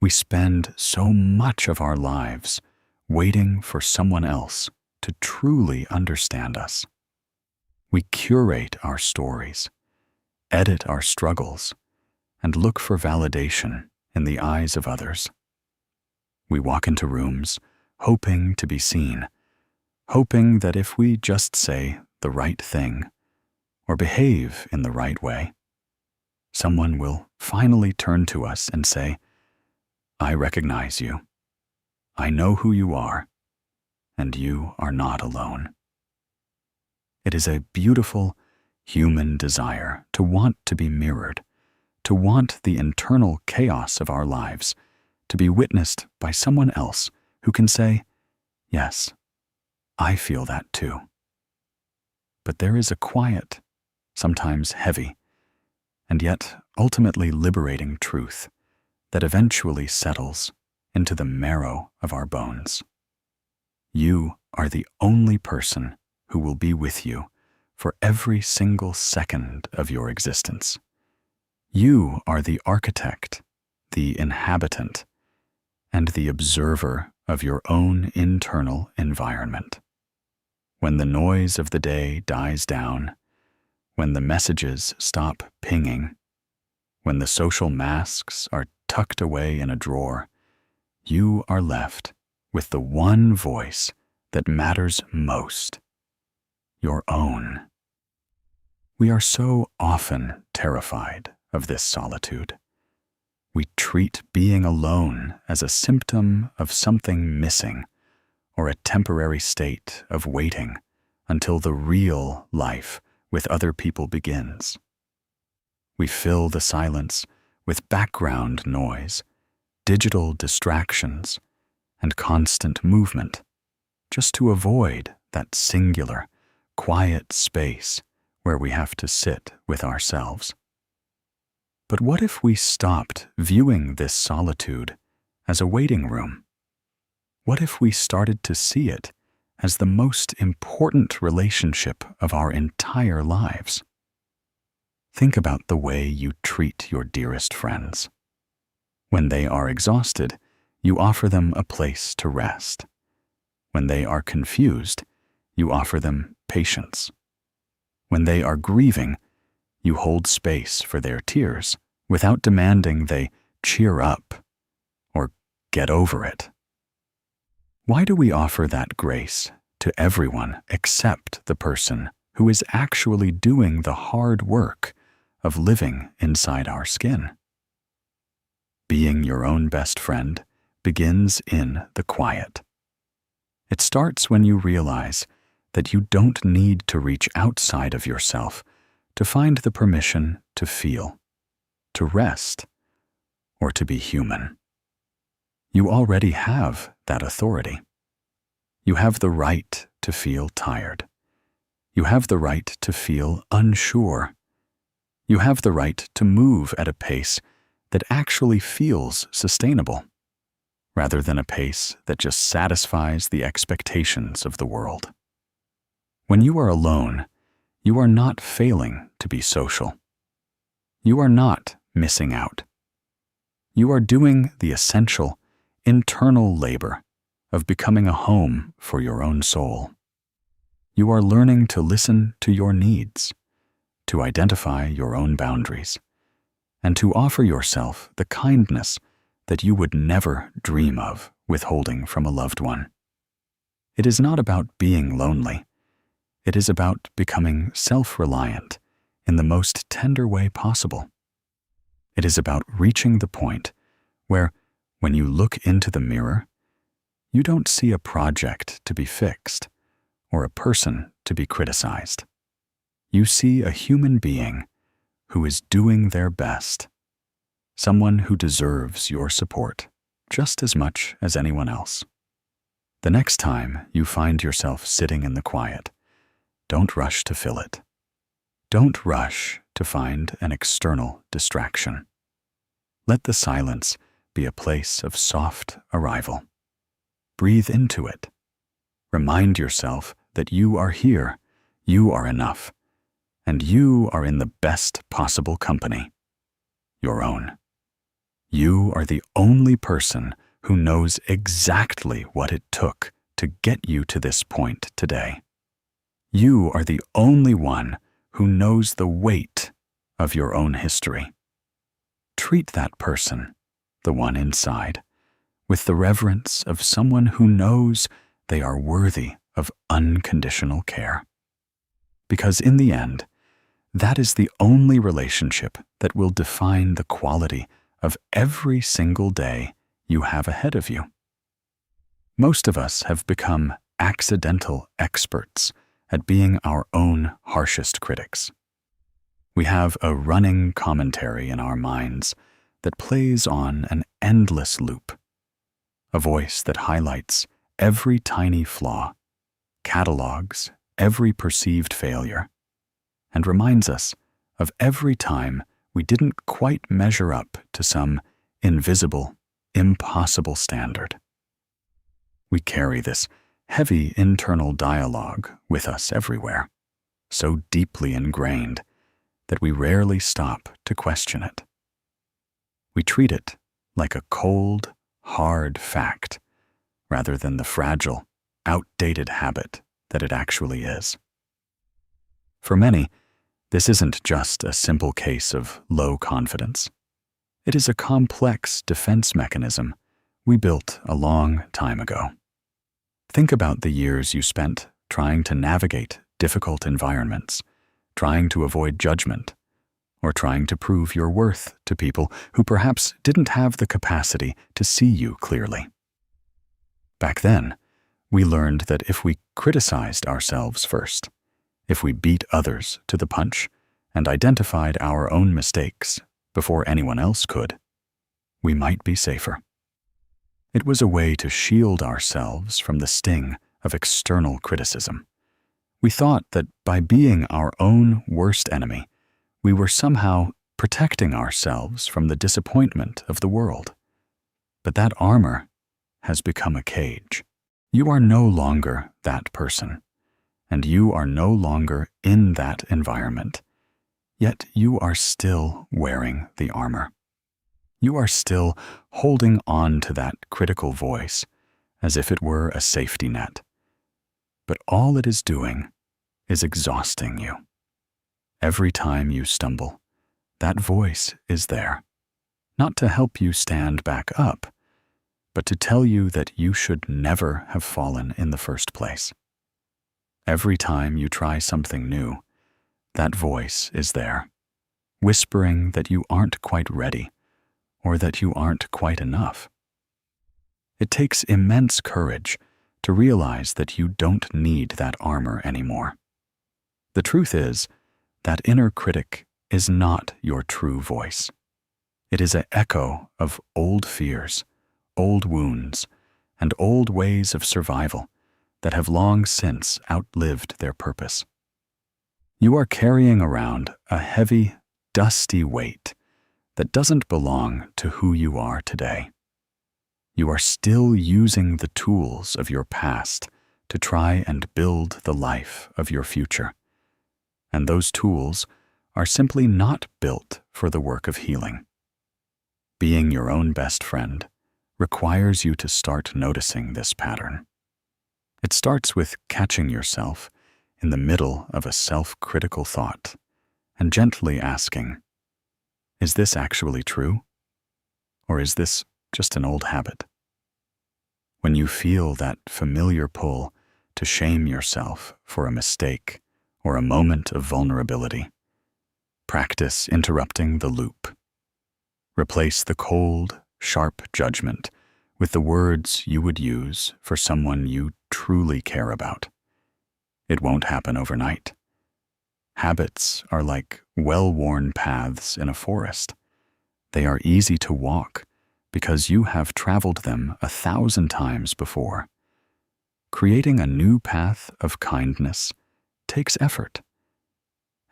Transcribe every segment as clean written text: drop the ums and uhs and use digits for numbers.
We spend so much of our lives waiting for someone else to truly understand us. We curate our stories, edit our struggles, and look for validation in the eyes of others. We walk into rooms hoping to be seen, hoping that if we just say the right thing or behave in the right way, someone will finally turn to us and say, "I recognize you. I know who you are, and you are not alone." It is a beautiful human desire to want to be mirrored, to want the internal chaos of our lives to be witnessed by someone else who can say, "Yes, I feel that too." But there is a quiet, sometimes heavy, and yet ultimately liberating truth that eventually settles into the marrow of our bones. You are the only person who will be with you for every single second of your existence. You are the architect, the inhabitant, and the observer of your own internal environment. When the noise of the day dies down, when the messages stop pinging, when the social masks are tucked away in a drawer, you are left with the one voice that matters most, your own. We are so often terrified of this solitude. We treat being alone as a symptom of something missing or a temporary state of waiting until the real life with other people begins. We fill the silence with background noise, digital distractions, and constant movement, just to avoid that singular, quiet space where we have to sit with ourselves. But what if we stopped viewing this solitude as a waiting room? What if we started to see it as the most important relationship of our entire lives? Think about the way you treat your dearest friends. When they are exhausted, you offer them a place to rest. When they are confused, you offer them patience. When they are grieving, you hold space for their tears without demanding they cheer up or get over it. Why do we offer that grace to everyone except the person who is actually doing the hard work of living inside our skin? Being your own best friend begins in the quiet. It starts when you realize that you don't need to reach outside of yourself to find the permission to feel, to rest, or to be human. You already have that authority. You have the right to feel tired. You have the right to feel unsure. You have the right to move at a pace that actually feels sustainable, rather than a pace that just satisfies the expectations of the world. When you are alone, you are not failing to be social. You are not missing out. You are doing the essential, internal labor of becoming a home for your own soul. You are learning to listen to your needs, to identify your own boundaries, and to offer yourself the kindness that you would never dream of withholding from a loved one. It is not about being lonely. It is about becoming self-reliant in the most tender way possible. It is about reaching the point where, when you look into the mirror, you don't see a project to be fixed or a person to be criticized. You see a human being who is doing their best, someone who deserves your support just as much as anyone else. The next time you find yourself sitting in the quiet, don't rush to fill it. Don't rush to find an external distraction. Let the silence be a place of soft arrival. Breathe into it. Remind yourself that you are here, you are enough, and you are in the best possible company, your own. You are the only person who knows exactly what it took to get you to this point today. You are the only one who knows the weight of your own history. Treat that person, the one inside, with the reverence of someone who knows they are worthy of unconditional care. Because in the end, that is the only relationship that will define the quality of every single day you have ahead of you. Most of us have become accidental experts at being our own harshest critics. We have a running commentary in our minds that plays on an endless loop, a voice that highlights every tiny flaw, catalogs every perceived failure, and reminds us of every time we didn't quite measure up to some invisible, impossible standard. We carry this heavy internal dialogue with us everywhere, so deeply ingrained that we rarely stop to question it. We treat it like a cold, hard fact, rather than the fragile, outdated habit that it actually is. For many, this isn't just a simple case of low confidence. It is a complex defense mechanism we built a long time ago. Think about the years you spent trying to navigate difficult environments, trying to avoid judgment, or trying to prove your worth to people who perhaps didn't have the capacity to see you clearly. Back then, we learned that if we criticized ourselves first, if we beat others to the punch and identified our own mistakes before anyone else could, we might be safer. It was a way to shield ourselves from the sting of external criticism. We thought that by being our own worst enemy, we were somehow protecting ourselves from the disappointment of the world. But that armor has become a cage. You are no longer that person, and you are no longer in that environment, yet you are still wearing the armor. You are still holding on to that critical voice as if it were a safety net. But all it is doing is exhausting you. Every time you stumble, that voice is there, not to help you stand back up, but to tell you that you should never have fallen in the first place. Every time you try something new, that voice is there, whispering that you aren't quite ready or that you aren't quite enough. It takes immense courage to realize that you don't need that armor anymore. The truth is, that inner critic is not your true voice. It is an echo of old fears, old wounds, and old ways of survival that have long since outlived their purpose. You are carrying around a heavy, dusty weight that doesn't belong to who you are today. You are still using the tools of your past to try and build the life of your future. And those tools are simply not built for the work of healing. Being your own best friend requires you to start noticing this pattern. It starts with catching yourself in the middle of a self-critical thought and gently asking, is this actually true? Or is this just an old habit? When you feel that familiar pull to shame yourself for a mistake or a moment of vulnerability, practice interrupting the loop. Replace the cold, sharp judgment with the words you would use for someone you truly care about. It won't happen overnight. Habits are like well-worn paths in a forest. They are easy to walk because you have traveled them 1,000 times before. Creating a new path of kindness takes effort,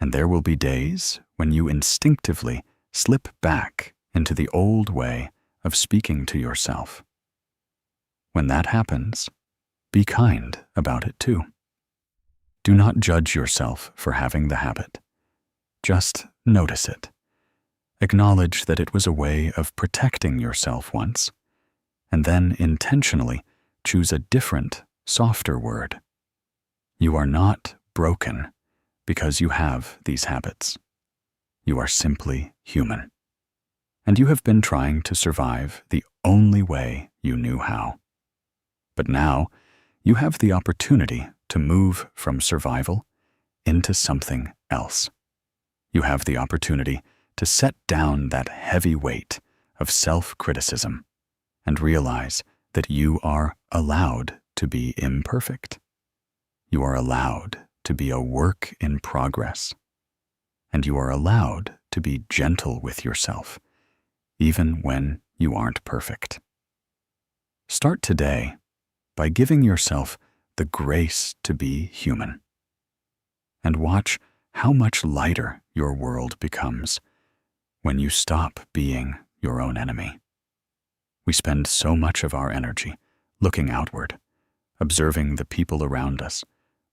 and there will be days when you instinctively slip back into the old way of speaking to yourself. When that happens, be kind about it too. Do not judge yourself for having the habit. Just notice it. Acknowledge that it was a way of protecting yourself once, and then intentionally choose a different, softer word. You are not broken because you have these habits. You are simply human, and you have been trying to survive the only way you knew how. But now, you have the opportunity to move from survival into something else. You have the opportunity to set down that heavy weight of self-criticism and realize that you are allowed to be imperfect. You are allowed to be a work in progress. And you are allowed to be gentle with yourself, even when you aren't perfect. Start today by giving yourself the grace to be human. And watch how much lighter your world becomes when you stop being your own enemy. We spend so much of our energy looking outward, observing the people around us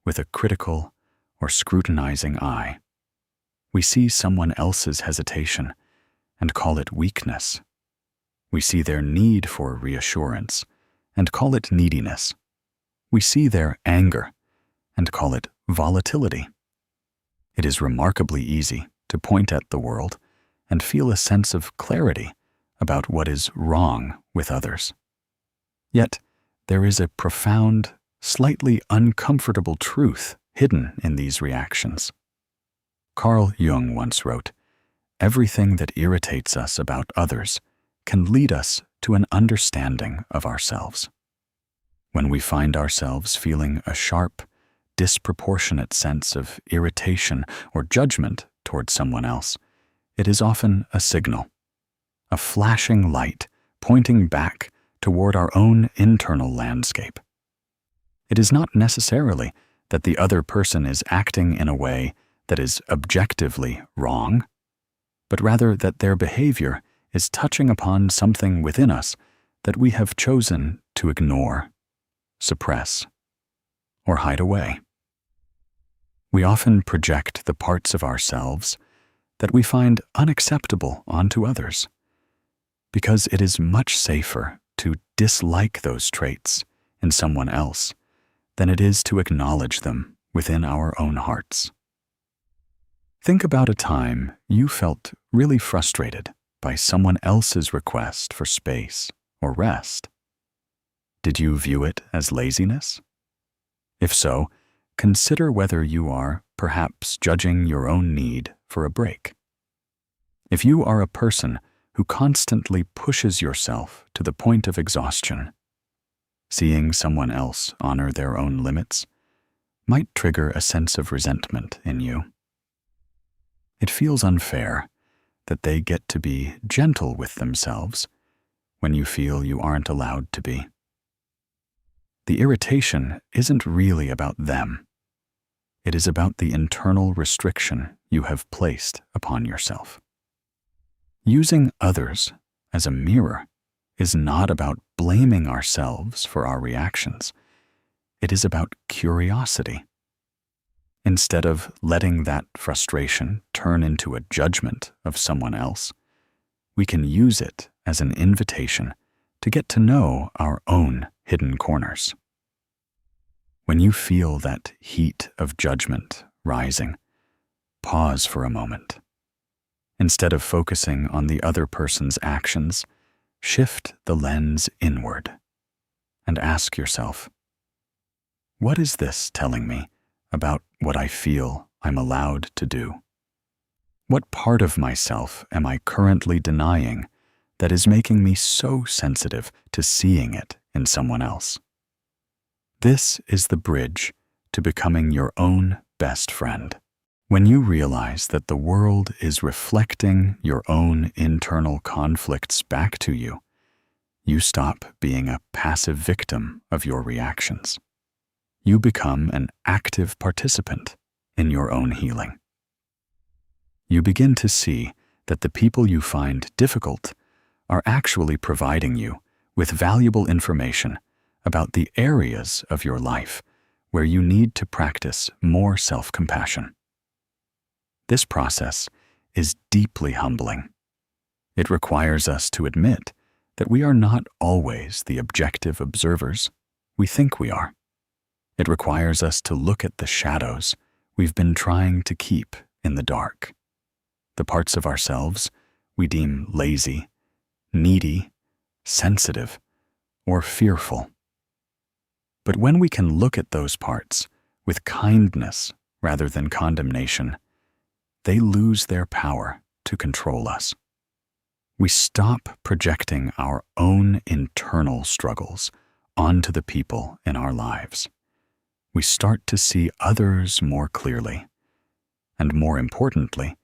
with a critical or scrutinizing eye. We see someone else's hesitation and call it weakness. We see their need for reassurance and call it neediness. We see their anger and call it volatility. It is remarkably easy to point at the world and feel a sense of clarity about what is wrong with others. Yet, there is a profound, slightly uncomfortable truth hidden in these reactions. Carl Jung once wrote, "Everything that irritates us about others can lead us to an understanding of ourselves." When we find ourselves feeling a sharp, disproportionate sense of irritation or judgment towards someone else, it is often a signal, a flashing light pointing back toward our own internal landscape. It is not necessarily that the other person is acting in a way that is objectively wrong, but rather that their behavior is touching upon something within us that we have chosen to ignore, suppress, or hide away. We often project the parts of ourselves that we find unacceptable onto others, because it is much safer to dislike those traits in someone else than it is to acknowledge them within our own hearts. Think about a time you felt really frustrated by someone else's request for space or rest. Did you view it as laziness? If so, consider whether you are perhaps judging your own need for a break. If you are a person who constantly pushes yourself to the point of exhaustion, seeing someone else honor their own limits might trigger a sense of resentment in you. It feels unfair that they get to be gentle with themselves when you feel you aren't allowed to be. The irritation isn't really about them. It is about the internal restriction you have placed upon yourself. Using others as a mirror is not about blaming ourselves for our reactions. It is about curiosity. Instead of letting that frustration turn into a judgment of someone else, we can use it as an invitation to get to know our own hidden corners. When you feel that heat of judgment rising, pause for a moment. Instead of focusing on the other person's actions, shift the lens inward and ask yourself, what is this telling me about what I feel I'm allowed to do? What part of myself am I currently denying that is making me so sensitive to seeing it in someone else? This is the bridge to becoming your own best friend. When you realize that the world is reflecting your own internal conflicts back to you, you stop being a passive victim of your reactions. You become an active participant in your own healing. You begin to see that the people you find difficult are actually providing you with valuable information about the areas of your life where you need to practice more self-compassion. This process is deeply humbling It requires us to admit that we are not always the objective observers we think we are. It requires us to look at the shadows we've been trying to keep in the dark, the parts of ourselves we deem lazy, needy, sensitive, or fearful. But when we can look at those parts with kindness rather than condemnation, they lose their power to control us. We stop projecting our own internal struggles onto the people in our lives. We start to see others more clearly. And more importantly,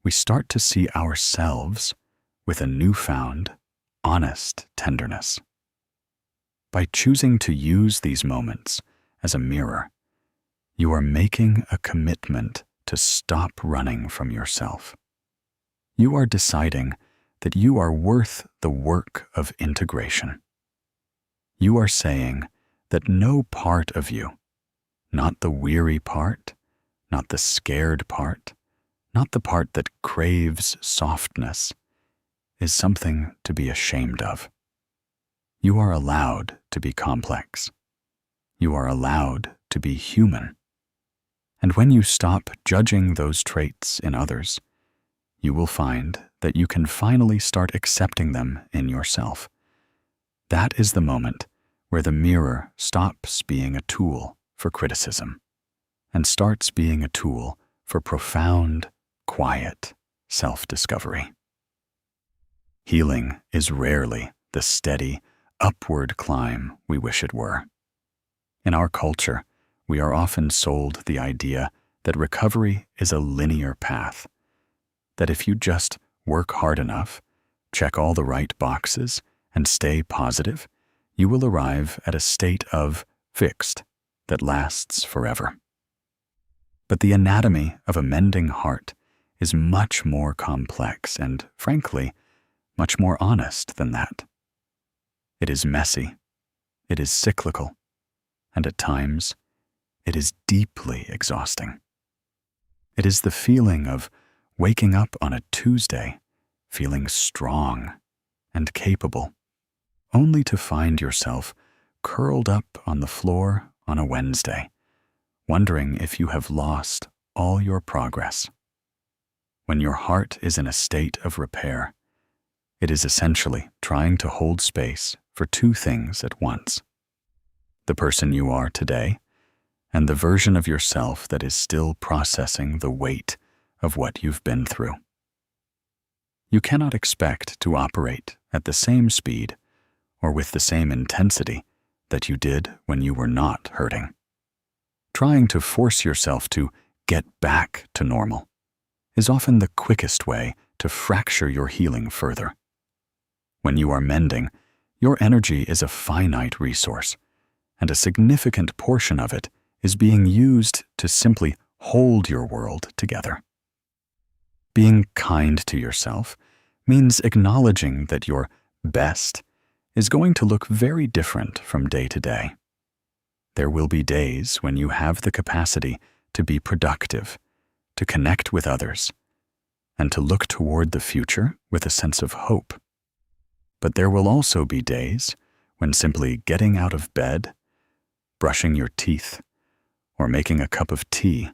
we start to see ourselves with a newfound, honest tenderness. By choosing to use these moments as a mirror, you are making a commitment to stop running from yourself. You are deciding that you are worth the work of integration. You are saying that no part of you, not the weary part, not the scared part, not the part that craves softness, is something to be ashamed of. You are allowed to be complex. You are allowed to be human. And when you stop judging those traits in others, you will find that you can finally start accepting them in yourself. That is the moment where the mirror stops being a tool for criticism and starts being a tool for profound, quiet self-discovery. Healing is rarely the steady, upward climb we wish it were. In our culture, we are often sold the idea that recovery is a linear path, that if you just work hard enough, check all the right boxes, and stay positive, you will arrive at a state of fixed that lasts forever. But the anatomy of a mending heart is much more complex and, frankly, much more honest than that. It is messy, it is cyclical, and at times, it is deeply exhausting. It is the feeling of waking up on a Tuesday, feeling strong and capable, only to find yourself curled up on the floor on a Wednesday, wondering if you have lost all your progress. When your heart is in a state of repair, it is essentially trying to hold space for two things at once: the person you are today and the version of yourself that is still processing the weight of what you've been through. You cannot expect to operate at the same speed or with the same intensity that you did when you were not hurting. Trying to force yourself to get back to normal is often the quickest way to fracture your healing further. When you are mending, your energy is a finite resource, and a significant portion of it is being used to simply hold your world together. Being kind to yourself means acknowledging that your best is going to look very different from day to day. There will be days when you have the capacity to be productive, to connect with others, and to look toward the future with a sense of hope. But there will also be days when simply getting out of bed, brushing your teeth, or making a cup of tea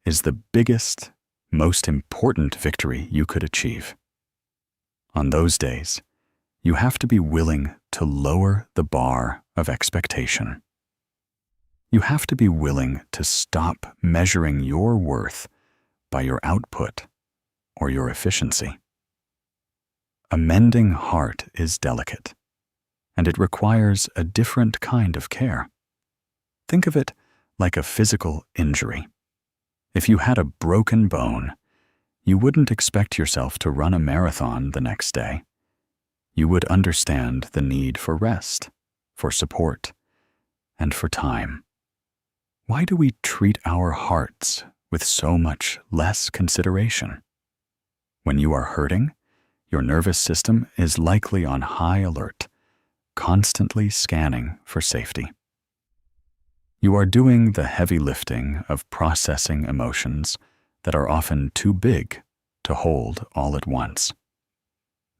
is the biggest, most important victory you could achieve. On those days, you have to be willing to lower the bar of expectation. You have to be willing to stop measuring your worth by your output or your efficiency. A mending heart is delicate, and it requires a different kind of care. Think of it like a physical injury. If you had a broken bone, you wouldn't expect yourself to run a marathon the next day. You would understand the need for rest, for support, and for time. Why do we treat our hearts with so much less consideration? When you are hurting, your nervous system is likely on high alert, constantly scanning for safety. You are doing the heavy lifting of processing emotions that are often too big to hold all at once.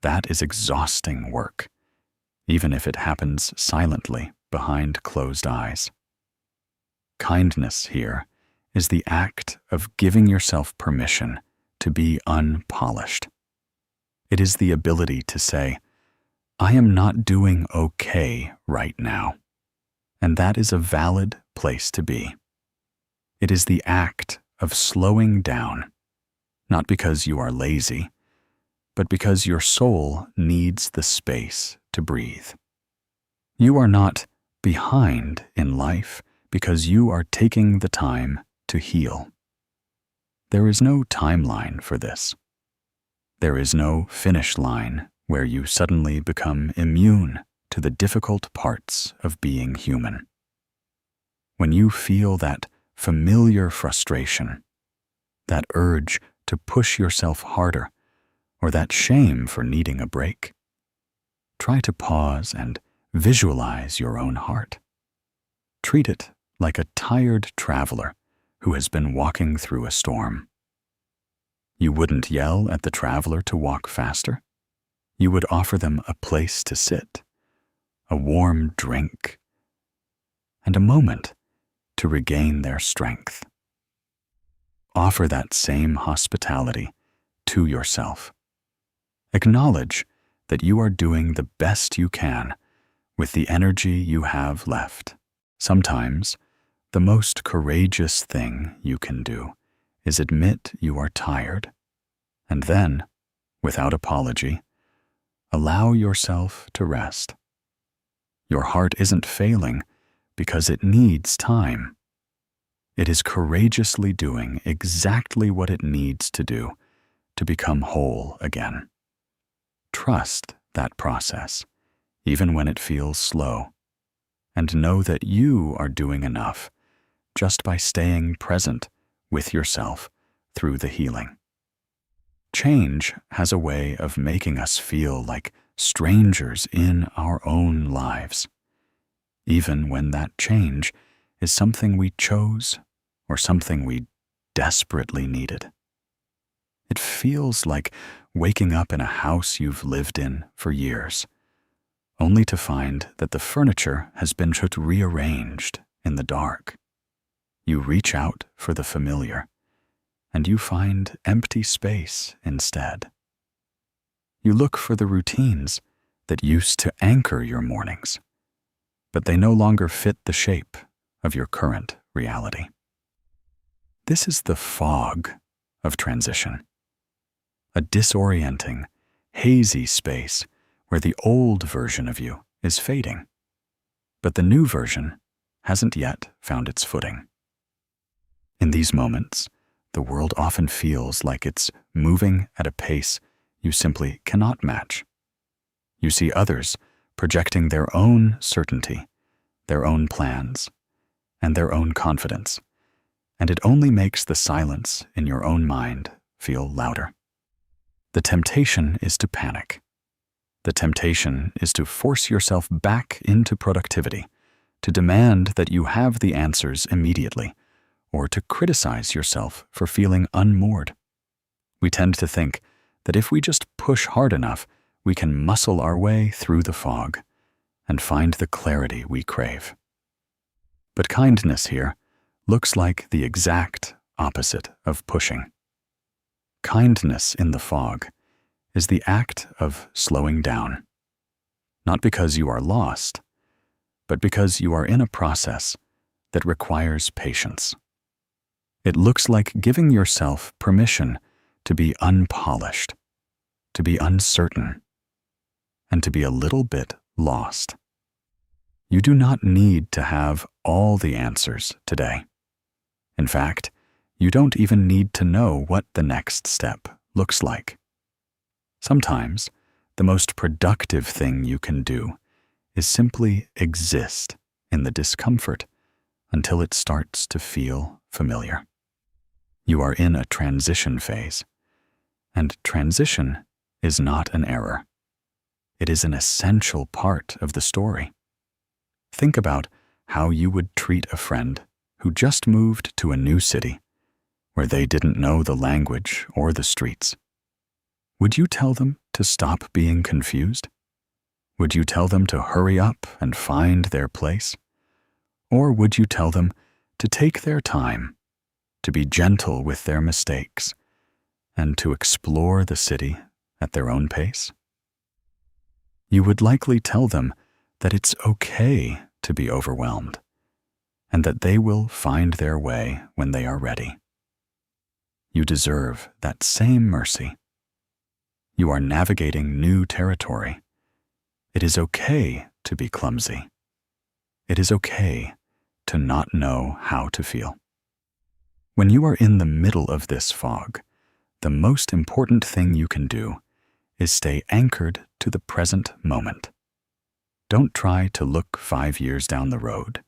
that is exhausting work, even if it happens silently behind closed eyes. Kindness here is the act of giving yourself permission to be unpolished. It is the ability to say, I am not doing okay right now, and that is a valid place to be. It is the act of slowing down, not because you are lazy, but because your soul needs the space to breathe. You are not behind in life because you are taking the time to heal. There is no timeline for this. There is no finish line where you suddenly become immune to the difficult parts of being human. When you feel that familiar frustration, that urge to push yourself harder, or that shame for needing a break, try to pause and visualize your own heart. Treat it like a tired traveler who has been walking through a storm. You wouldn't yell at the traveler to walk faster. You would offer them a place to sit, a warm drink, and a moment to regain their strength. Offer that same hospitality to yourself. Acknowledge that you are doing the best you can with the energy you have left. Sometimes, the most courageous thing you can do is admit you are tired, and then, without apology, allow yourself to rest. Your heart isn't failing because it needs time. It is courageously doing exactly what it needs to do to become whole again. Trust that process, even when it feels slow, and know that you are doing enough just by staying present with yourself through the healing. Change has a way of making us feel like strangers in our own lives, even when that change is something we chose or something we desperately needed. It feels like waking up in a house you've lived in for years, only to find that the furniture has been rearranged in the dark. You reach out for the familiar, and you find empty space instead. You look for the routines that used to anchor your mornings, but they no longer fit the shape of your current reality. This is the fog of transition, a disorienting, hazy space where the old version of you is fading, but the new version hasn't yet found its footing. In these moments, the world often feels like it's moving at a pace you simply cannot match. You see others projecting their own certainty, their own plans, and their own confidence, and it only makes the silence in your own mind feel louder. The temptation is to panic. The temptation is to force yourself back into productivity, to demand that you have the answers immediately, or to criticize yourself for feeling unmoored. We tend to think that if we just push hard enough, we can muscle our way through the fog and find the clarity we crave. But kindness here looks like the exact opposite of pushing. Kindness in the fog is the act of slowing down, not because you are lost, but because you are in a process that requires patience. It looks like giving yourself permission to be unpolished, to be uncertain, and to be a little bit lost. You do not need to have all the answers today. In fact, you don't even need to know what the next step looks like. Sometimes, the most productive thing you can do is simply exist in the discomfort until it starts to feel familiar. You are in a transition phase, and transition is not an error. It is an essential part of the story. Think about how you would treat a friend who just moved to a new city where they didn't know the language or the streets. Would you tell them to stop being confused? Would you tell them to hurry up and find their place? Or would you tell them to take their time, to be gentle with their mistakes, and to explore the city at their own pace? You would likely tell them that it's okay to be overwhelmed, and that they will find their way when they are ready. You deserve that same mercy. You are navigating new territory. It is okay to be clumsy. It is okay to not know how to feel. When you are in the middle of this fog, the most important thing you can do is stay anchored to the present moment. Don't try to look 5 years down the road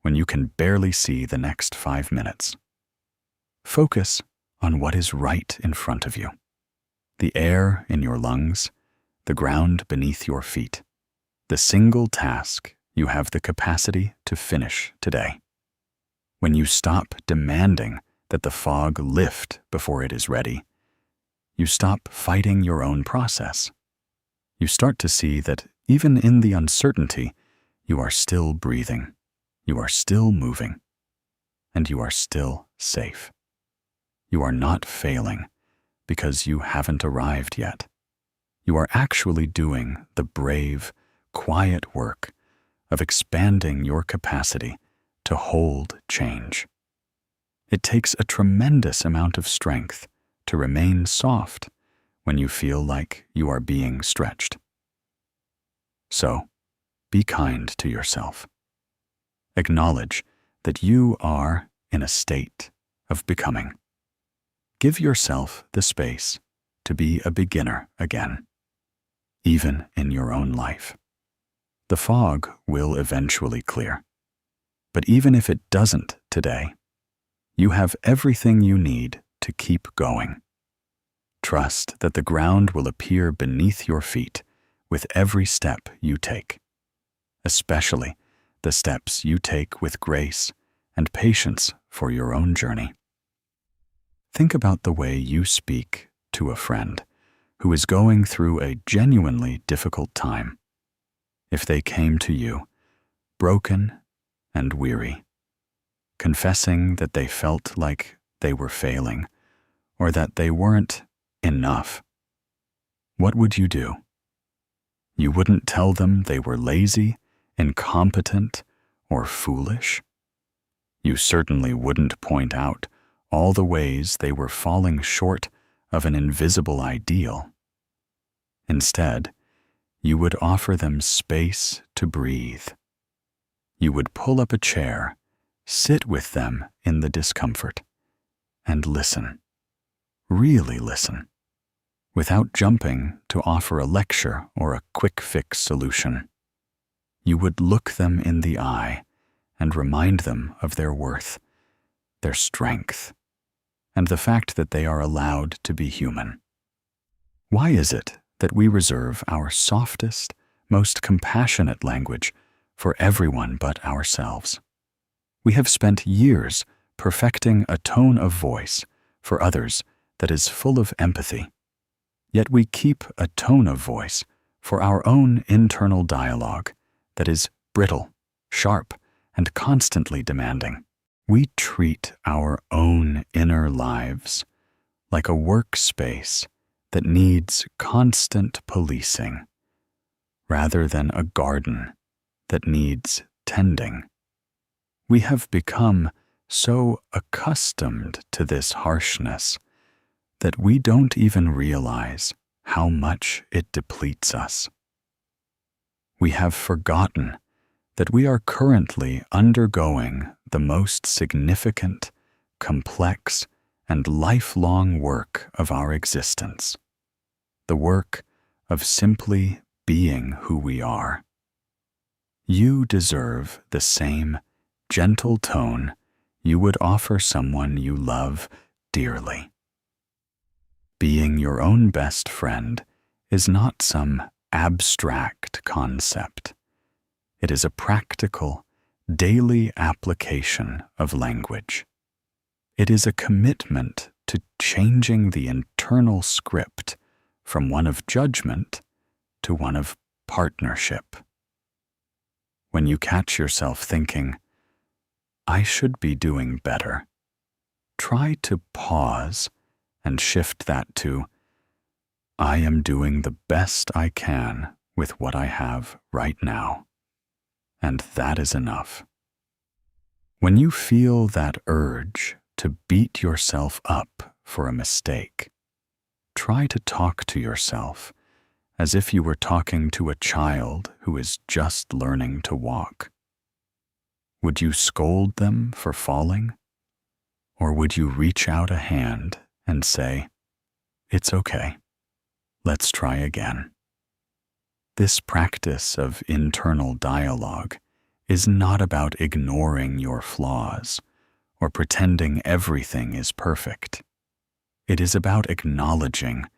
when you can barely see the next 5 minutes. Focus on what is right in front of you. The air in your lungs, the ground beneath your feet, the single task you have the capacity to finish today. When you stop demanding that the fog lift before it is ready, you stop fighting your own process. You start to see that even in the uncertainty, you are still breathing, you are still moving, and you are still safe. You are not failing because you haven't arrived yet. You are actually doing the brave, quiet work of expanding your capacity to hold change. It takes a tremendous amount of strength to remain soft when you feel like you are being stretched. So, be kind to yourself. Acknowledge that you are in a state of becoming. Give yourself the space to be a beginner again, even in your own life. The fog will eventually clear. But even if it doesn't today, you have everything you need to keep going. Trust that the ground will appear beneath your feet with every step you take, especially the steps you take with grace and patience for your own journey. Think about the way you speak to a friend who is going through a genuinely difficult time. If they came to you, broken and weary, confessing that they felt like they were failing or that they weren't enough, what would you do? You wouldn't tell them they were lazy, incompetent, or foolish. You certainly wouldn't point out all the ways they were falling short of an invisible ideal. Instead, you would offer them space to breathe. You would pull up a chair, sit with them in the discomfort, and listen. Really listen, without jumping to offer a lecture or a quick-fix solution. You would look them in the eye and remind them of their worth, their strength, and the fact that they are allowed to be human. Why is it that we reserve our softest, most compassionate language for everyone but ourselves? We have spent years perfecting a tone of voice for others that is full of empathy, yet we keep a tone of voice for our own internal dialogue that is brittle, sharp, and constantly demanding. We treat our own inner lives like a workspace that needs constant policing, rather than a garden that needs tending. We have become so accustomed to this harshness that we don't even realize how much it depletes us. We have forgotten that we are currently undergoing the most significant, complex, and lifelong work of our existence, the work of simply being who we are. You deserve the same gentle tone you would offer someone you love dearly. Being your own best friend is not some abstract concept. It is a practical, daily application of language. It is a commitment to changing the internal script from one of judgment to one of partnership. When you catch yourself thinking, "I should be doing better," try to pause and shift that to, "I am doing the best I can with what I have right now, and that is enough." When you feel that urge to beat yourself up for a mistake, try to talk to yourself as if you were talking to a child who is just learning to walk. Would you scold them for falling? Or would you reach out a hand and say, "It's okay. Let's try again"? This practice of internal dialogue is not about ignoring your flaws or pretending everything is perfect. It is about acknowledging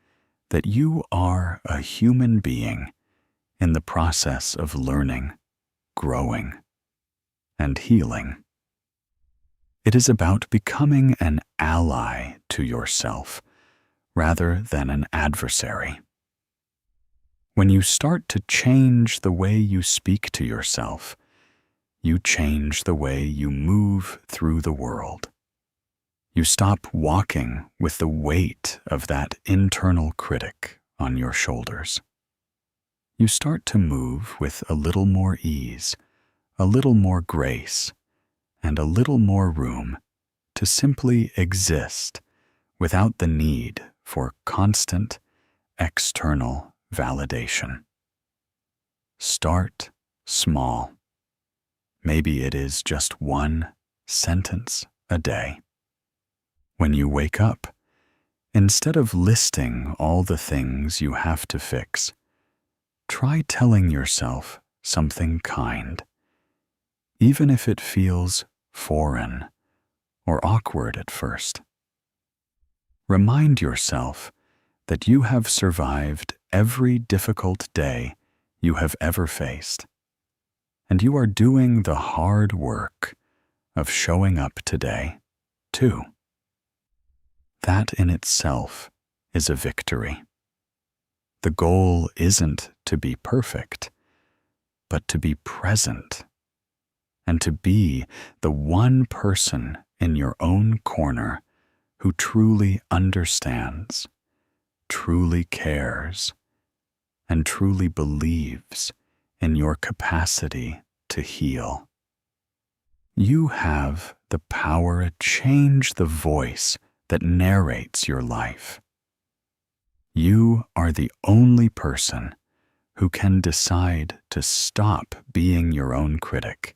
that you are a human being in the process of learning, growing, and healing. It is about becoming an ally to yourself rather than an adversary. When you start to change the way you speak to yourself, you change the way you move through the world. You stop walking with the weight of that internal critic on your shoulders. You start to move with a little more ease, a little more grace, and a little more room to simply exist without the need for constant external validation. Start small. Maybe it is just one sentence a day. When you wake up, instead of listing all the things you have to fix, try telling yourself something kind, even if it feels foreign or awkward at first. Remind yourself that you have survived every difficult day you have ever faced, and you are doing the hard work of showing up today, too. That in itself is a victory. The goal isn't to be perfect, but to be present and to be the one person in your own corner who truly understands, truly cares, and truly believes in your capacity to heal. You have the power to change the voice that narrates your life. You are the only person who can decide to stop being your own critic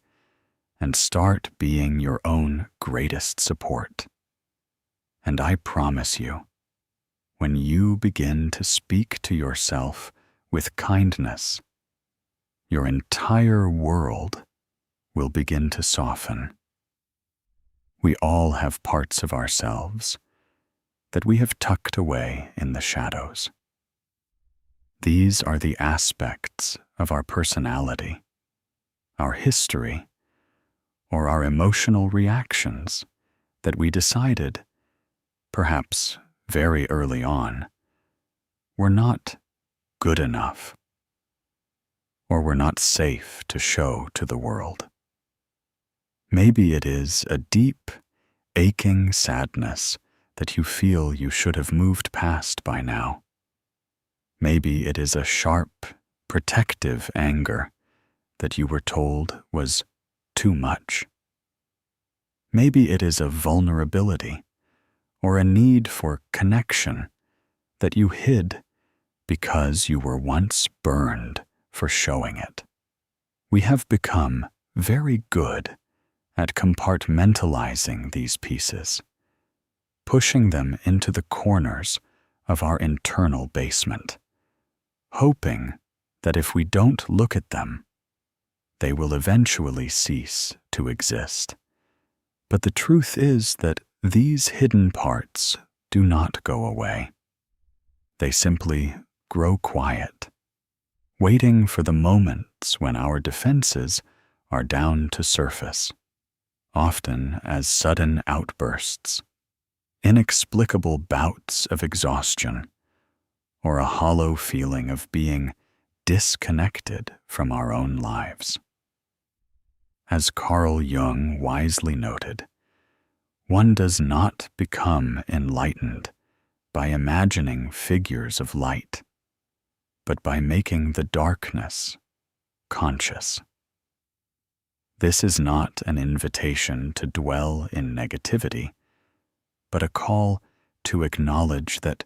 and start being your own greatest support. And I promise you, when you begin to speak to yourself with kindness, your entire world will begin to soften. We all have parts of ourselves that we have tucked away in the shadows. These are the aspects of our personality, our history, or our emotional reactions that we decided, perhaps very early on, were not good enough, or were not safe to show to the world. Maybe it is a deep, aching sadness that you feel you should have moved past by now. Maybe it is a sharp, protective anger that you were told was too much. Maybe it is a vulnerability or a need for connection that you hid because you were once burned for showing it. We have become very good at compartmentalizing these pieces, pushing them into the corners of our internal basement, hoping that if we don't look at them, they will eventually cease to exist. But the truth is that these hidden parts do not go away. They simply grow quiet, waiting for the moments when our defenses are down to surface, often as sudden outbursts, inexplicable bouts of exhaustion, or a hollow feeling of being disconnected from our own lives. As Carl Jung wisely noted, one does not become enlightened by imagining figures of light, but by making the darkness conscious. This is not an invitation to dwell in negativity, but a call to acknowledge that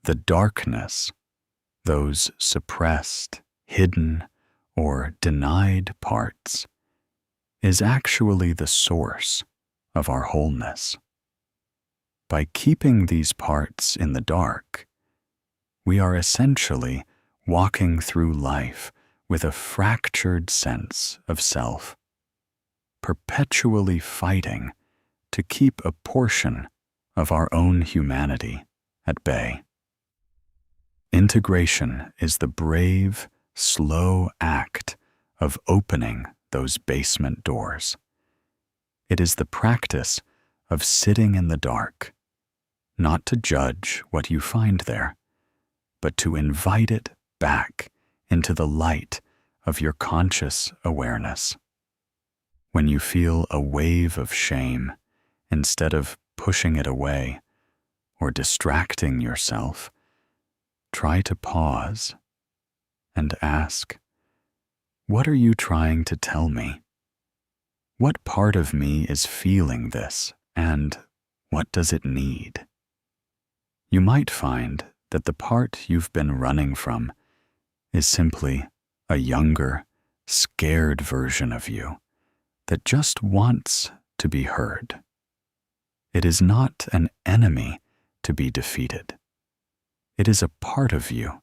the darkness, those suppressed, hidden, or denied parts, is actually the source of our wholeness. By keeping these parts in the dark, we are essentially walking through life with a fractured sense of self, perpetually fighting to keep a portion of our own humanity at bay. Integration is the brave, slow act of opening those basement doors. It is the practice of sitting in the dark, not to judge what you find there, but to invite it back into the light of your conscious awareness. When you feel a wave of shame, instead of pushing it away or distracting yourself, try to pause and ask, what are you trying to tell me? What part of me is feeling this, and what does it need? You might find that the part you've been running from is simply a younger, scared version of you that just wants to be heard. It is not an enemy to be defeated. It is a part of you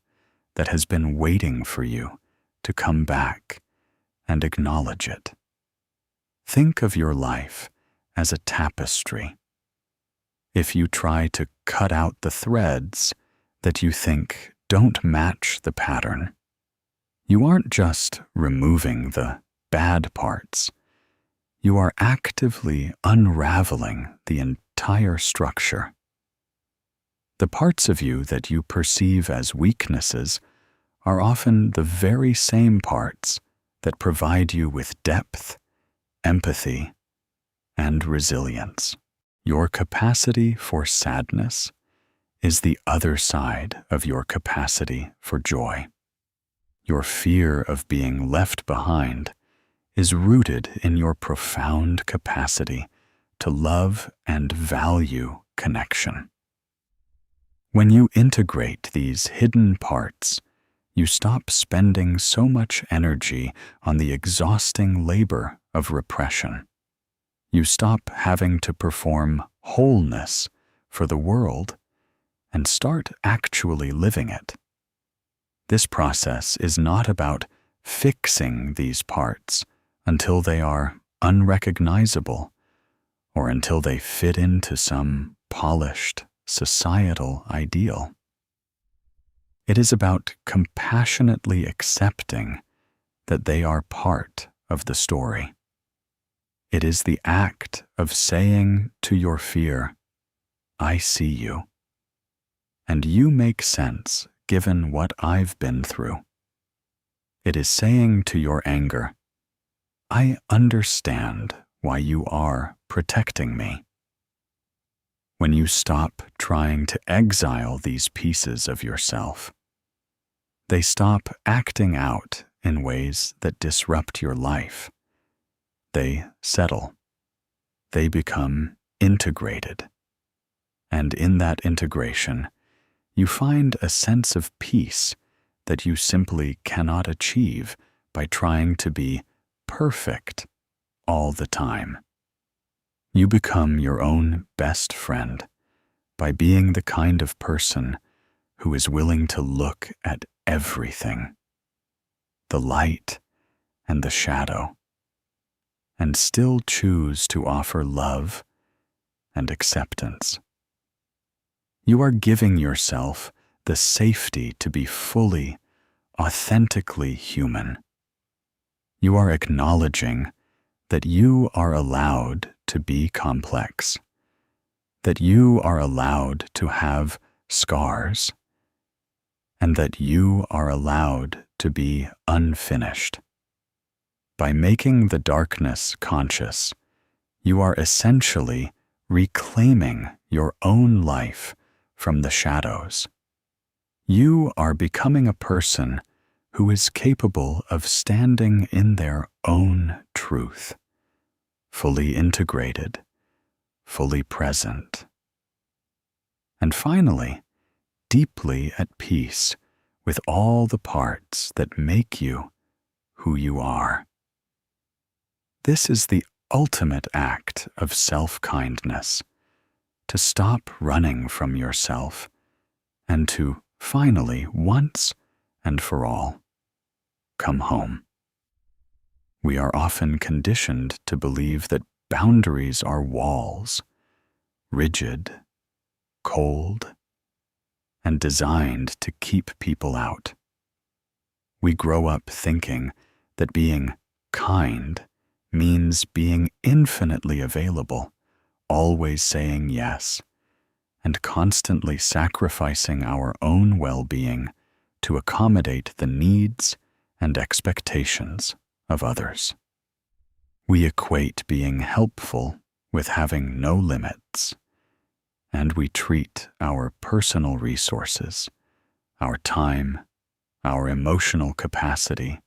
that has been waiting for you to come back and acknowledge it. Think of your life as a tapestry. If you try to cut out the threads that you think don't match the pattern, you aren't just removing the bad parts. You are actively unraveling the entire structure. The parts of you that you perceive as weaknesses are often the very same parts that provide you with depth, empathy, and resilience. Your capacity for sadness is the other side of your capacity for joy. Your fear of being left behind is rooted in your profound capacity to love and value connection. When you integrate these hidden parts, you stop spending so much energy on the exhausting labor of repression. You stop having to perform wholeness for the world and start actually living it. This process is not about fixing these parts until they are unrecognizable or until they fit into some polished societal ideal. It is about compassionately accepting that they are part of the story. It is the act of saying to your fear, I see you, and you make sense given what I've been through. It is saying to your anger, I understand why you are protecting me. When you stop trying to exile these pieces of yourself, they stop acting out in ways that disrupt your life. They settle. They become integrated. And in that integration, you find a sense of peace that you simply cannot achieve by trying to be perfect all the time. You become your own best friend by being the kind of person who is willing to look at everything, the light and the shadow, and still choose to offer love and acceptance. You are giving yourself the safety to be fully, authentically human. You are acknowledging that you are allowed to be complex, that you are allowed to have scars, and that you are allowed to be unfinished. By making the darkness conscious, you are essentially reclaiming your own life from the shadows. You are becoming a person who is capable of standing in their own truth, fully integrated, fully present, and finally, deeply at peace with all the parts that make you who you are. This is the ultimate act of self-kindness, to stop running from yourself and to finally, once and for all, come home. We are often conditioned to believe that boundaries are walls, rigid, cold, and designed to keep people out. We grow up thinking that being kind means being infinitely available, always saying yes, and constantly sacrificing our own well-being to accommodate the needs and expectations of others. We equate being helpful with having no limits, and we treat our personal resources, our time, our emotional capacity,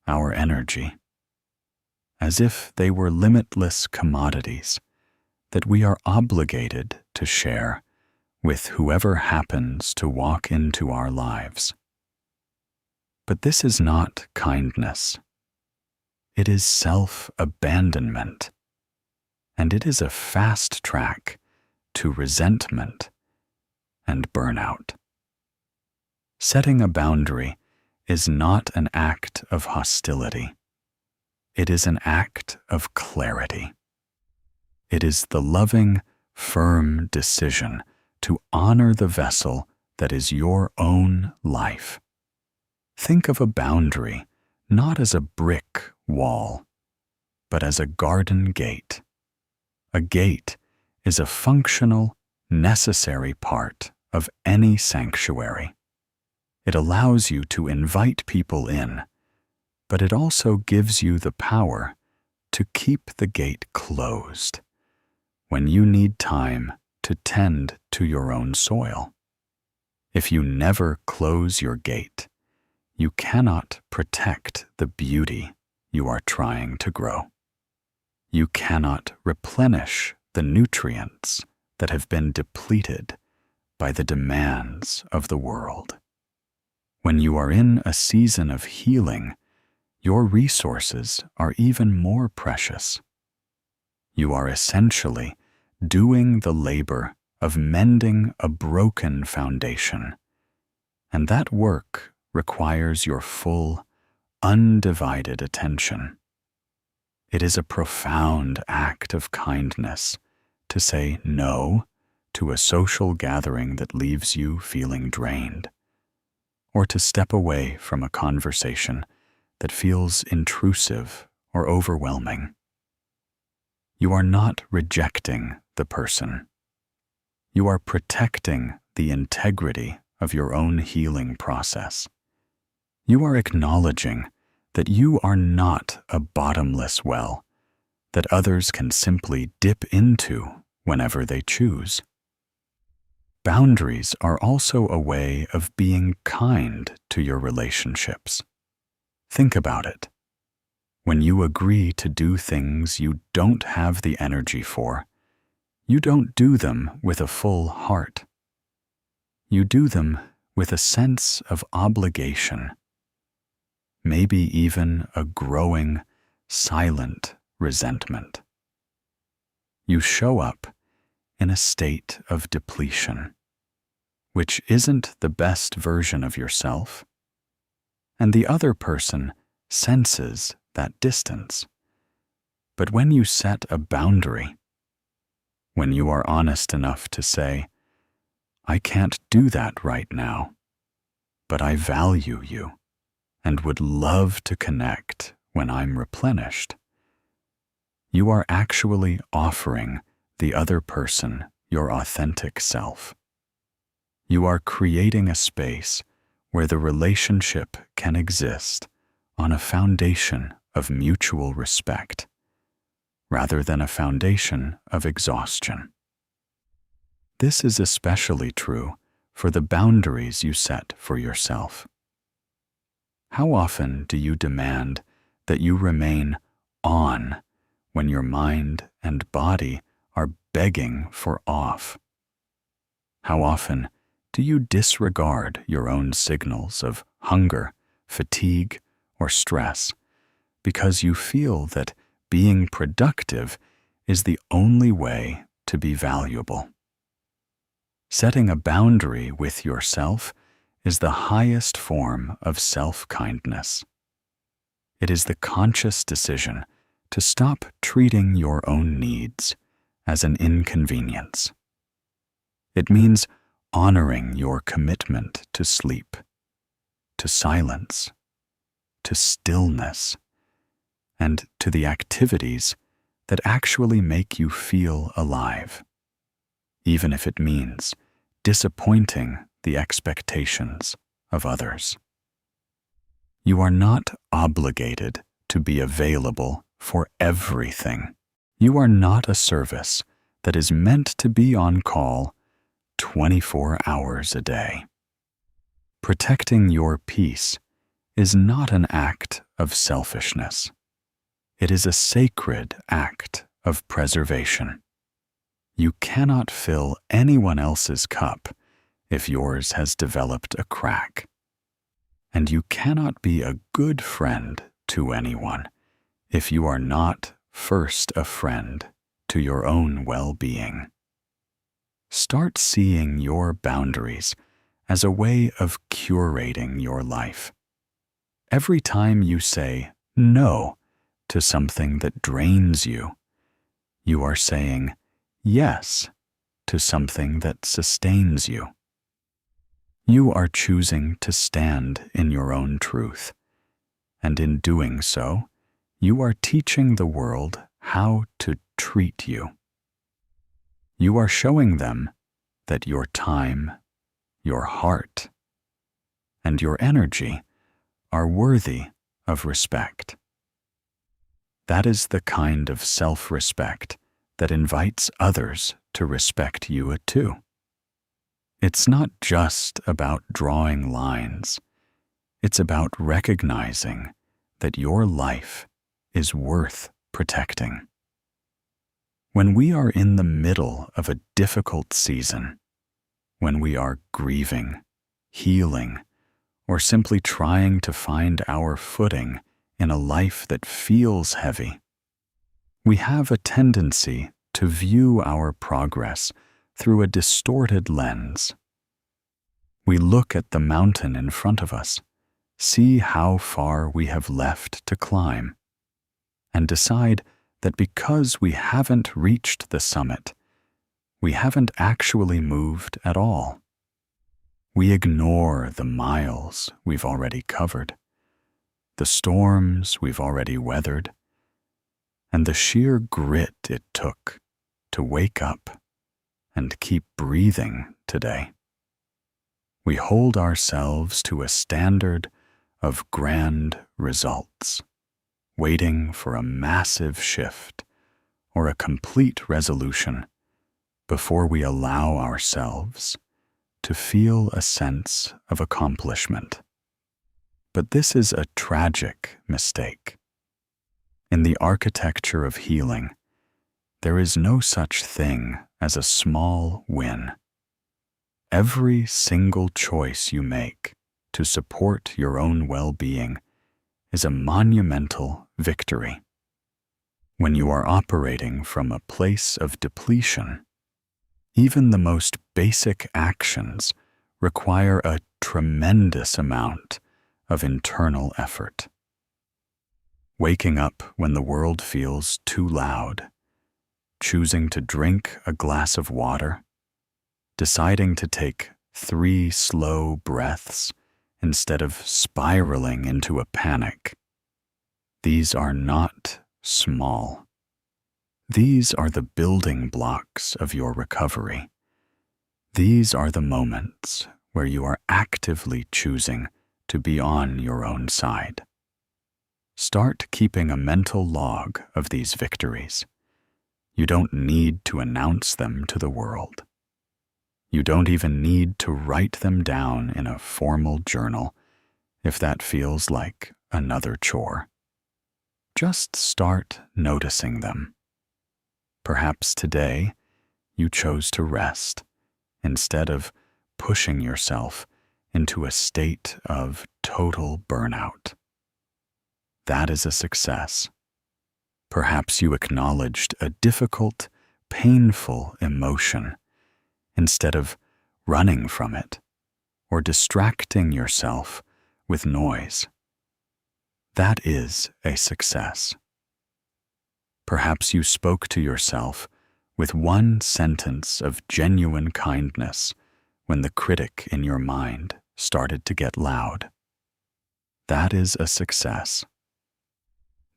our energy, as if they were limitless commodities that we are obligated to share with whoever happens to walk into our lives. But this is not kindness. It is self-abandonment, and it is a fast track to resentment and burnout. Setting a boundary is not an act of hostility. It is an act of clarity. It is the loving, firm decision to honor the vessel that is your own life. Think of a boundary not as a brick wall, but as a garden gate. A gate is a functional, necessary part of any sanctuary. It allows you to invite people in, but it also gives you the power to keep the gate closed when you need time to tend to your own soil. If you never close your gate, you cannot protect the beauty you are trying to grow. You cannot replenish the nutrients that have been depleted by the demands of the world. When you are in a season of healing, your resources are even more precious. You are essentially doing the labor of mending a broken foundation, and that work requires your full, undivided attention. It is a profound act of kindness to say no to a social gathering that leaves you feeling drained, or to step away from a conversation that feels intrusive or overwhelming. You are not rejecting the person. You are protecting the integrity of your own healing process. You are acknowledging that you are not a bottomless well that others can simply dip into whenever they choose. Boundaries are also a way of being kind to your relationships. Think about it. When you agree to do things you don't have the energy for, you don't do them with a full heart. You do them with a sense of obligation, maybe even a growing, silent resentment. You show up in a state of depletion, which isn't the best version of yourself, and the other person senses that distance. But when you set a boundary, when you are honest enough to say, "I can't do that right now, but I value you and would love to connect when I'm replenished," you are actually offering the other person your authentic self. You are creating a space where the relationship can exist on a foundation of mutual respect rather than a foundation of exhaustion. This is especially true for the boundaries you set for yourself. How often do you demand that you remain on when your mind and body are begging for off? How often do you disregard your own signals of hunger, fatigue, or stress because you feel that being productive is the only way to be valuable? Setting a boundary with yourself is the highest form of self-kindness. It is the conscious decision to stop treating your own needs as an inconvenience. It means honoring your commitment to sleep, to silence, to stillness, and to the activities that actually make you feel alive, even if it means disappointing the expectations of others. You are not obligated to be available for everything. You are not a service that is meant to be on call 24 hours a day. Protecting your peace is not an act of selfishness. It is a sacred act of preservation. You cannot fill anyone else's cup if yours has developed a crack. And you cannot be a good friend to anyone if you are not first a friend to your own well-being. Start seeing your boundaries as a way of curating your life. Every time you say no to something that drains you, you are saying yes to something that sustains you. You are choosing to stand in your own truth, and in doing so, you are teaching the world how to treat you. You are showing them that your time, your heart, and your energy are worthy of respect. That is the kind of self-respect that invites others to respect you too. It's not just about drawing lines. It's about recognizing that your life is worth protecting. When we are in the middle of a difficult season, when we are grieving, healing, or simply trying to find our footing in a life that feels heavy, we have a tendency to view our progress through a distorted lens. We look at the mountain in front of us, see how far we have left to climb, and decide that because we haven't reached the summit, we haven't actually moved at all. We ignore the miles we've already covered, the storms we've already weathered, and the sheer grit it took to wake up and keep breathing today. We hold ourselves to a standard of grand results, waiting for a massive shift or a complete resolution before we allow ourselves to feel a sense of accomplishment. But this is a tragic mistake. In the architecture of healing, there is no such thing as a small win. Every single choice you make to support your own well-being is a monumental victory. When you are operating from a place of depletion, even the most basic actions require a tremendous amount of internal effort. Waking up when the world feels too loud, choosing to drink a glass of water, deciding to take 3 slow breaths instead of spiraling into a panic. These are not small. These are the building blocks of your recovery. These are the moments where you are actively choosing to be on your own side. Start keeping a mental log of these victories. You don't need to announce them to the world. You don't even need to write them down in a formal journal if that feels like another chore. Just start noticing them. Perhaps today you chose to rest instead of pushing yourself into a state of total burnout. That is a success. Perhaps you acknowledged a difficult, painful emotion instead of running from it or distracting yourself with noise. That is a success. Perhaps you spoke to yourself with one sentence of genuine kindness when the critic in your mind started to get loud. That is a success.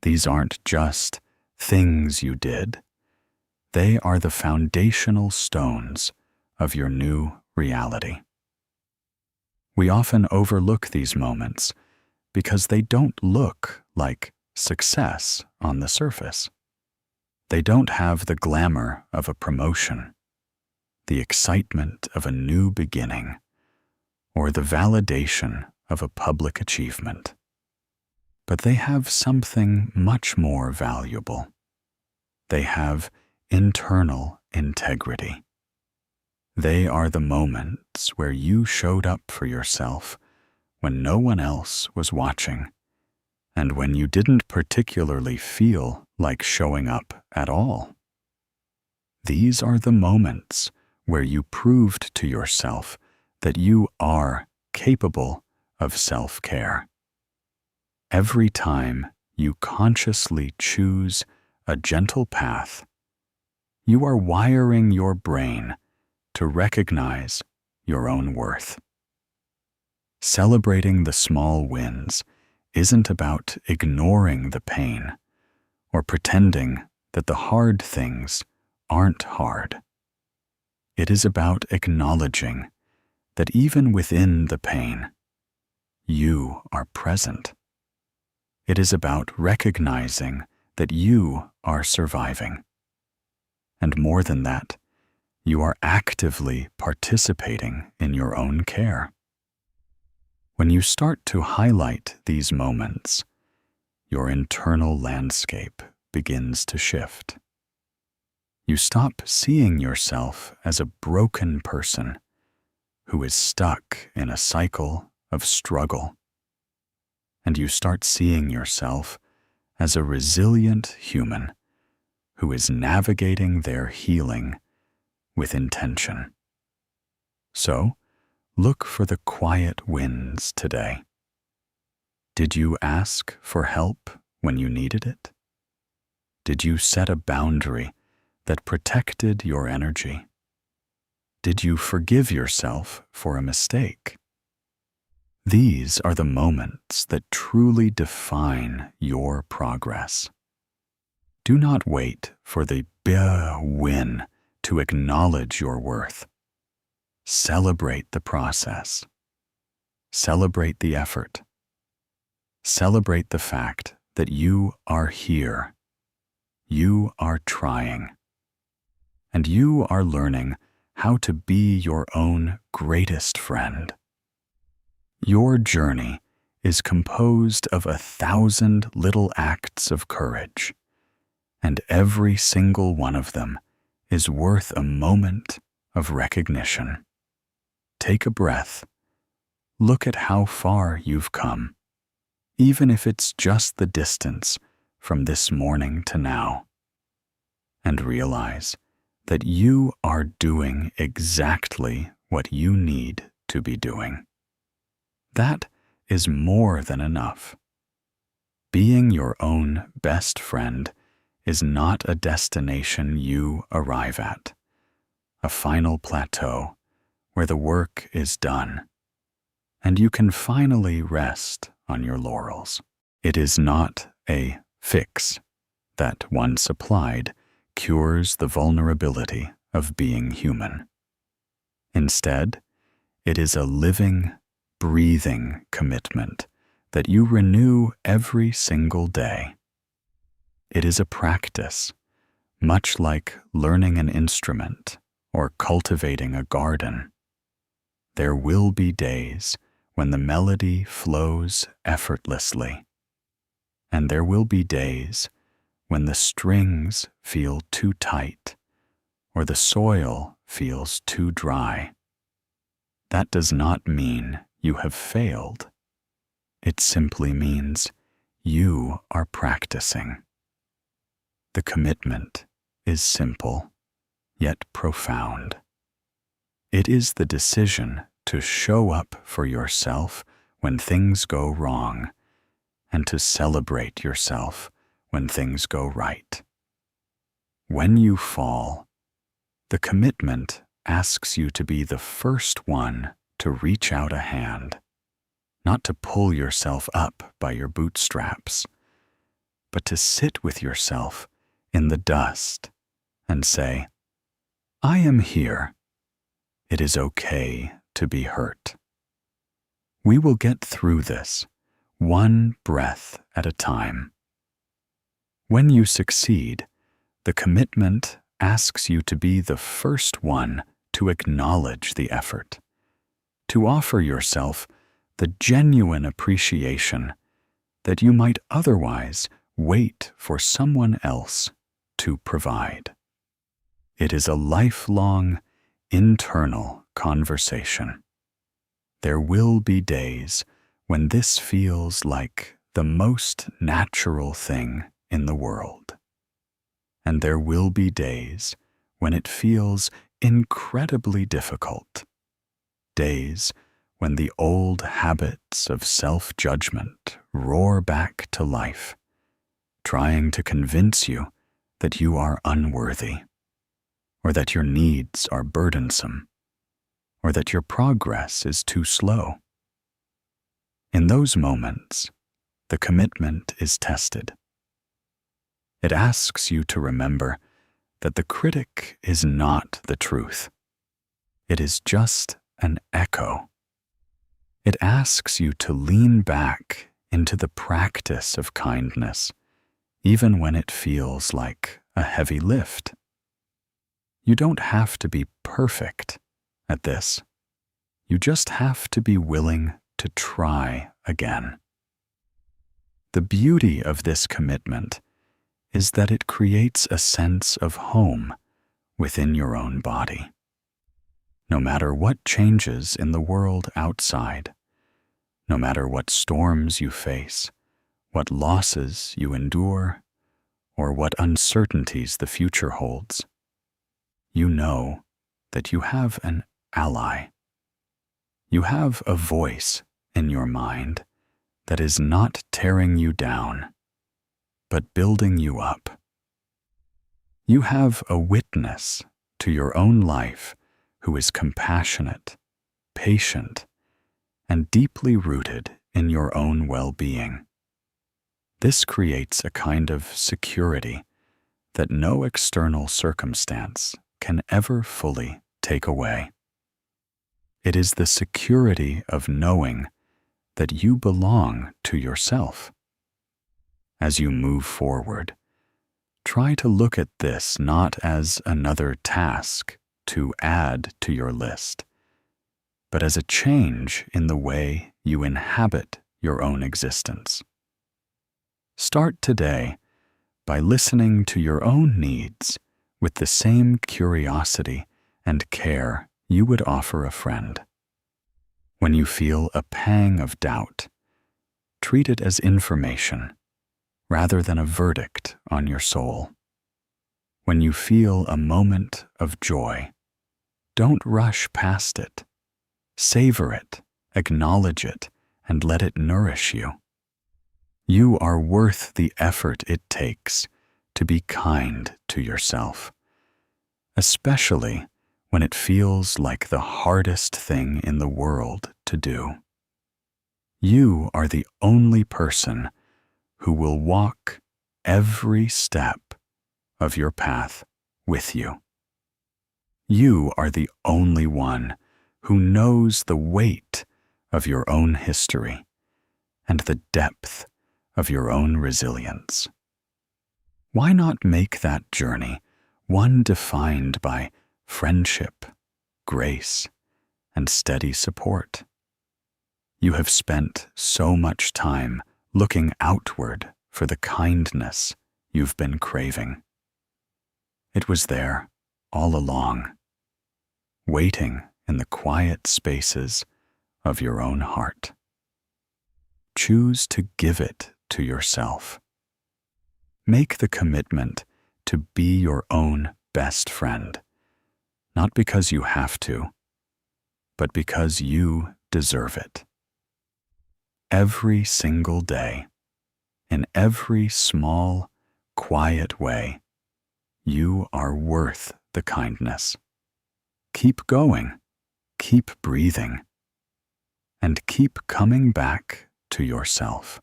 These aren't just things you did. They are the foundational stones of your new reality. We often overlook these moments because they don't look like success on the surface. They don't have the glamour of a promotion, the excitement of a new beginning, or the validation of a public achievement. But they have something much more valuable. They have internal integrity. They are the moments where you showed up for yourself when no one else was watching, and when you didn't particularly feel like showing up at all. These are the moments where you proved to yourself that you are capable of self-care. Every time you consciously choose a gentle path, you are wiring your brain to recognize your own worth. Celebrating the small wins isn't about ignoring the pain or pretending that the hard things aren't hard. It is about acknowledging that even within the pain, you are present. It is about recognizing that you are surviving. And more than that, you are actively participating in your own care. When you start to highlight these moments, your internal landscape begins to shift. You stop seeing yourself as a broken person who is stuck in a cycle of struggle, and you start seeing yourself as a resilient human who is navigating their healing with intention. So, look for the quiet wins today. Did you ask for help when you needed it? Did you set a boundary that protected your energy? Did you forgive yourself for a mistake? These are the moments that truly define your progress. Do not wait for the big win to acknowledge your worth. Celebrate the process. Celebrate the effort. Celebrate the fact that you are here. You are trying. And you are learning how to be your own greatest friend. Your journey is composed of 1,000 little acts of courage, and every single one of them is worth a moment of recognition. Take a breath. Look at how far you've come, even if it's just the distance from this morning to now, and realize that you are doing exactly what you need to be doing. That is more than enough. Being your own best friend is not a destination you arrive at, a final plateau where the work is done, and you can finally rest on your laurels. It is not a fix that, once applied, cures the vulnerability of being human. Instead, it is a living, breathing commitment that you renew every single day. It is a practice, much like learning an instrument or cultivating a garden. There will be days when the melody flows effortlessly, and there will be days when the strings feel too tight or the soil feels too dry. That does not mean you have failed. It simply means you are practicing. The commitment is simple, yet profound. It is the decision to show up for yourself when things go wrong and to celebrate yourself when things go right. When you fall, the commitment asks you to be the first one to reach out a hand, not to pull yourself up by your bootstraps, but to sit with yourself in the dust and say, I am here. It is okay to be hurt. We will get through this, one breath at a time. When you succeed, the commitment asks you to be the first one to acknowledge the effort, to offer yourself the genuine appreciation that you might otherwise wait for someone else to provide. It is a lifelong, internal conversation. There will be days when this feels like the most natural thing in the world. And there will be days when it feels incredibly difficult. Days when the old habits of self-judgment roar back to life, trying to convince you that you are unworthy, or that your needs are burdensome, or that your progress is too slow. In those moments, the commitment is tested. It asks you to remember that the critic is not the truth. It is just an echo. It asks you to lean back into the practice of kindness, even when it feels like a heavy lift. You don't have to be perfect at this. You just have to be willing to try again. The beauty of this commitment is that it creates a sense of home within your own body. No matter what changes in the world outside, no matter what storms you face, what losses you endure, or what uncertainties the future holds, you know that you have an ally. You have a voice in your mind that is not tearing you down, but building you up. You have a witness to your own life who is compassionate, patient, and deeply rooted in your own well-being. This creates a kind of security that no external circumstance can ever fully take away. It is the security of knowing that you belong to yourself. As you move forward, try to look at this not as another task to add to your list, but as a change in the way you inhabit your own existence. Start today by listening to your own needs with the same curiosity and care you would offer a friend. When you feel a pang of doubt, treat it as information rather than a verdict on your soul. When you feel a moment of joy, don't rush past it. Savor it, acknowledge it, and let it nourish you. You are worth the effort it takes to be kind to yourself, especially when it feels like the hardest thing in the world to do. You are the only person who will walk every step of your path with you. You are the only one who knows the weight of your own history and the depth of your own resilience. Why not make that journey one defined by friendship, grace, and steady support? You have spent so much time looking outward for the kindness you've been craving. It was there all along, waiting in the quiet spaces of your own heart. Choose to give it to yourself. Make the commitment to be your own best friend, not because you have to, but because you deserve it. Every single day, in every small, quiet way, you are worth the kindness. Keep going, keep breathing, and keep coming back to yourself.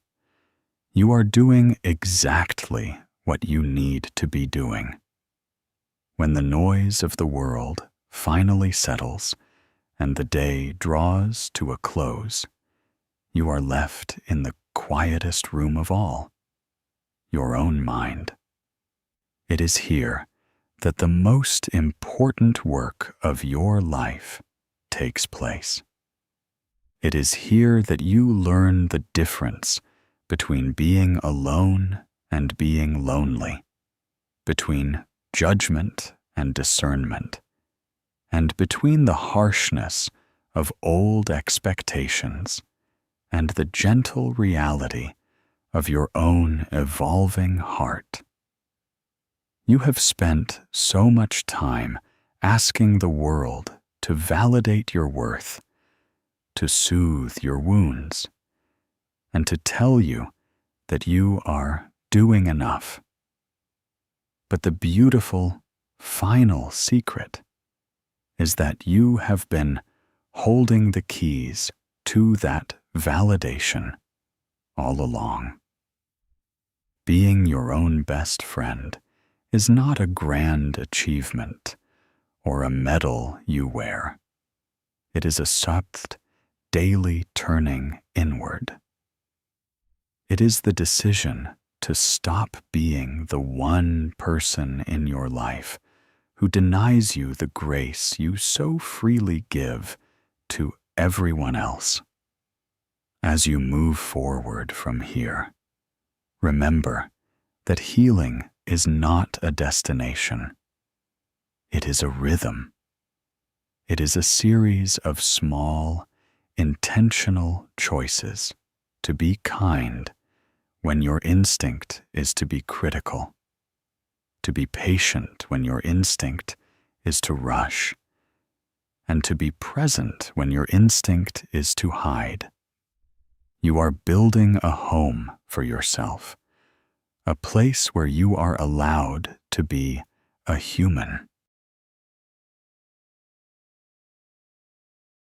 You are doing exactly what you need to be doing. When the noise of the world finally settles and the day draws to a close, you are left in the quietest room of all, your own mind. It is here that the most important work of your life takes place. It is here that you learn the difference between being alone and being lonely, between judgment and discernment, and between the harshness of old expectations and the gentle reality of your own evolving heart. You have spent so much time asking the world to validate your worth, to soothe your wounds, and to tell you that you are doing enough. But the beautiful, final secret is that you have been holding the keys to that validation all along. Being your own best friend is not a grand achievement or a medal you wear. It is a soft, daily turning inward. It is the decision to stop being the one person in your life who denies you the grace you so freely give to everyone else. As you move forward from here, remember that healing is not a destination. It is a rhythm. It is a series of small, intentional choices to be kind when your instinct is to be critical, to be patient when your instinct is to rush, and to be present when your instinct is to hide. You are building a home for yourself, a place where you are allowed to be a human.